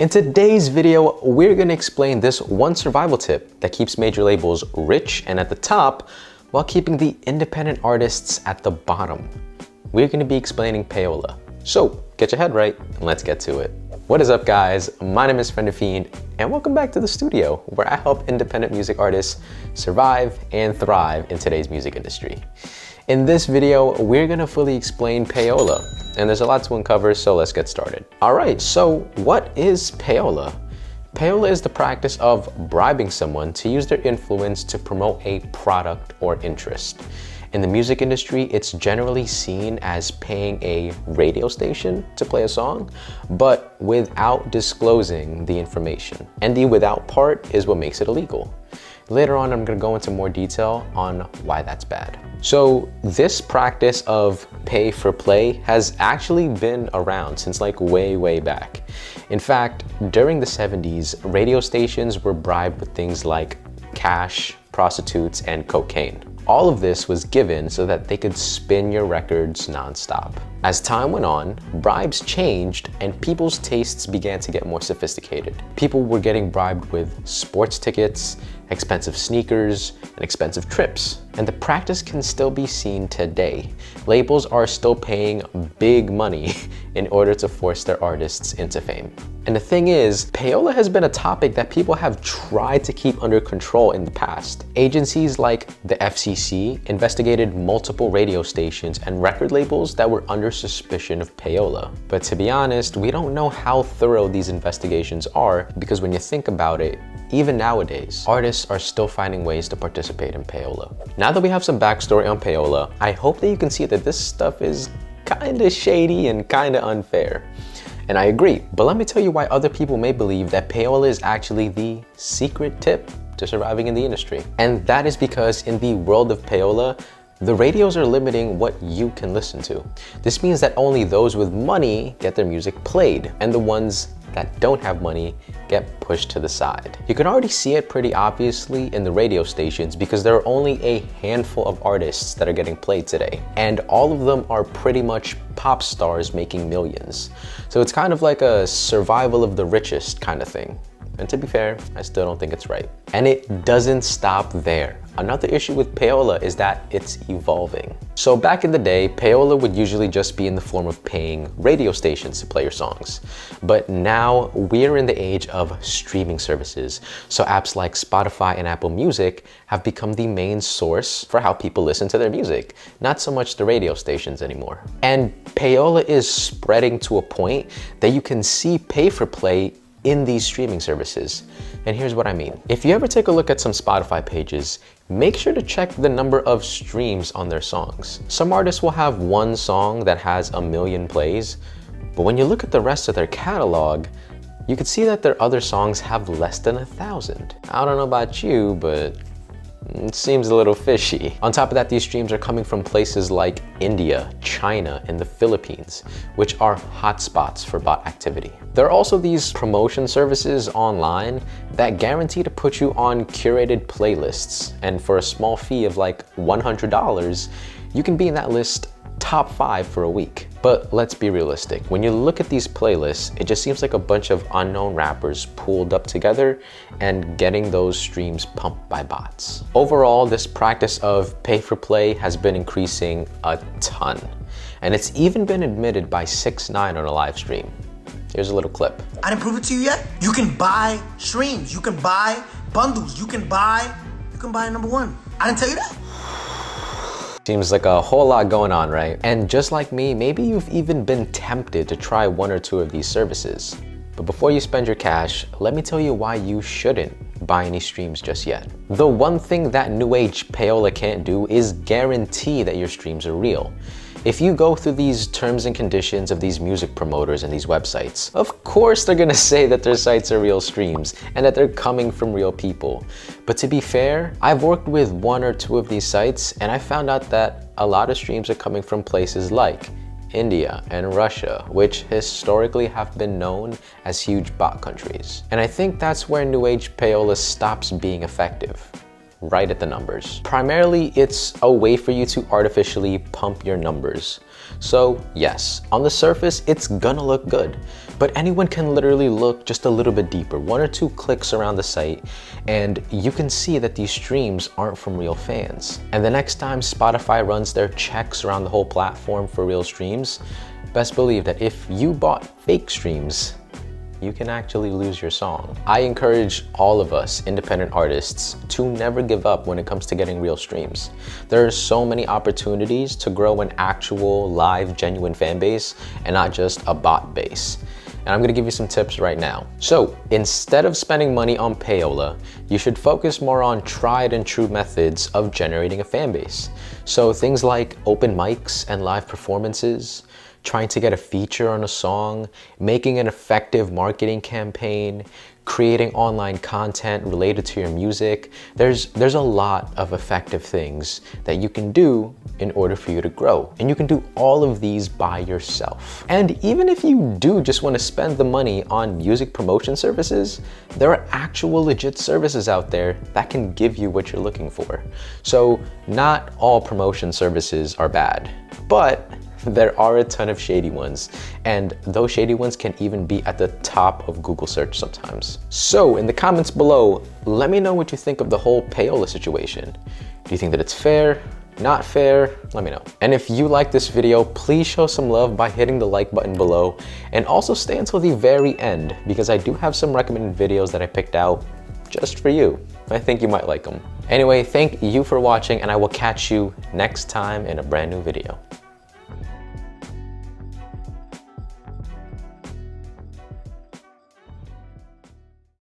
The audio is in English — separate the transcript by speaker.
Speaker 1: In today's video, we're gonna explain this one survival tip that keeps major labels rich and at the top while keeping the independent artists at the bottom. We're gonna be explaining Payola. So get your head right and let's get to it. What is up, guys? My name is Friend Fiend and welcome back to the studio where I help independent music artists survive and thrive in today's music industry. In this video, we're gonna fully explain Payola, and there's a lot to uncover, so let's get started. All right, so what is Payola? Payola is the practice of bribing someone to use their influence to promote a product or interest. In the music industry, it's generally seen as paying a radio station to play a song, but without disclosing the information. And the without part is what makes it illegal. Later on, I'm gonna go into more detail on why that's bad. So this practice of pay for play has actually been around since like way back. In fact, during the 70s, radio stations were bribed with things like cash, prostitutes, and cocaine. All of this was given so that they could spin your records nonstop. As time went on, bribes changed and people's tastes began to get more sophisticated. People were getting bribed with sports tickets, expensive sneakers, and expensive trips. And the practice can still be seen today. Labels are still paying big money in order to force their artists into fame. And the thing is, Payola has been a topic that people have tried to keep under control in the past. Agencies like the FCC investigated multiple radio stations and record labels that were under suspicion of Payola. But to be honest, we don't know how thorough these investigations are, because when you think about it, even nowadays, artists are still finding ways to participate in Payola. Now that we have some backstory on Payola, I hope that you can see that this stuff is kinda shady and kinda unfair. And I agree, but let me tell you why other people may believe that Payola is actually the secret tip to surviving in the industry. And that is because in the world of Payola, the radios are limiting what you can listen to. This means that only those with money get their music played, and the ones that don't have money get pushed to the side. You can already see it pretty obviously in the radio stations because there are only a handful of artists that are getting played today, and all of them are pretty much pop stars making millions. So it's kind of like a survival of the richest kind of thing. And to be fair, I still don't think it's right. And it doesn't stop there. Another issue with Payola is that it's evolving. So back in the day, Payola would usually just be in the form of paying radio stations to play your songs. But now we're in the age of streaming services. So apps like Spotify and Apple Music have become the main source for how people listen to their music, not so much the radio stations anymore. And Payola is spreading to a point that you can see pay for play in these streaming services. And here's what I mean. If you ever take a look at some Spotify pages, make sure to check the number of streams on their songs. Some artists will have one song that has 1 million plays, but when you look at the rest of their catalog, you can see that their other songs have less than 1,000. I don't know about you, but it seems a little fishy. On top of that, these streams are coming from places like India, China, and the Philippines, which are hotspots for bot activity. There are also these promotion services online that guarantee to put you on curated playlists, and for a small fee of like $100, you can be in that list top 5 for a week. But let's be realistic. When you look at these playlists, it just seems like a bunch of unknown rappers pooled up together and getting those streams pumped by bots. Overall, this practice of pay for play has been increasing a ton. And it's even been admitted by 6ix9ine on a live stream. Here's a little clip.
Speaker 2: I didn't prove it to you yet. You can buy streams, you can buy bundles, you can buy number one. I didn't tell you that.
Speaker 1: Seems like a whole lot going on, right? And just like me, maybe you've even been tempted to try 1 or 2 of these services. But before you spend your cash, let me tell you why you shouldn't buy any streams just yet. The one thing that new age Payola can't do is guarantee that your streams are real. If you go through these terms and conditions of these music promoters and these websites, of course they're gonna say that their sites are real streams and that they're coming from real people. But to be fair, I've worked with 1 or 2 of these sites and I found out that a lot of streams are coming from places like India and Russia, which historically have been known as huge bot countries. And I think that's where new age Payola stops being effective. right at the numbers. Primarily, it's a way for you to artificially pump your numbers. So yes, on the surface, it's gonna look good, but anyone can literally look just a little bit deeper, 1 or 2 clicks around the site, and you can see that these streams aren't from real fans. And the next time Spotify runs their checks around the whole platform for real streams, best believe that if you bought fake streams, you can actually lose your song. I encourage all of us independent artists to never give up when it comes to getting real streams. There are so many opportunities to grow an actual, live, genuine fan base and not just a bot base. And I'm gonna give you some tips right now. So instead of spending money on Payola, you should focus more on tried and true methods of generating a fan base. So things like open mics and live performances, trying to get a feature on a song, making an effective marketing campaign, creating online content related to your music. There's a lot of effective things that you can do in order for you to grow. And you can do all of these by yourself. And even if you do just want to spend the money on music promotion services, there are actual legit services out there that can give you what you're looking for. So not all promotion services are bad, but there are a ton of shady ones, and those shady ones can even be at the top of Google search sometimes. So in the comments below, let me know what you think of the whole Payola situation. Do you think that it's fair? Not fair? Let me know. And if you like this video, please show some love by hitting the like button below, and also stay until the very end because I do have some recommended videos that I picked out just for you. I think you might like them. Anyway, thank you for watching, and I will catch you next time in a brand new video.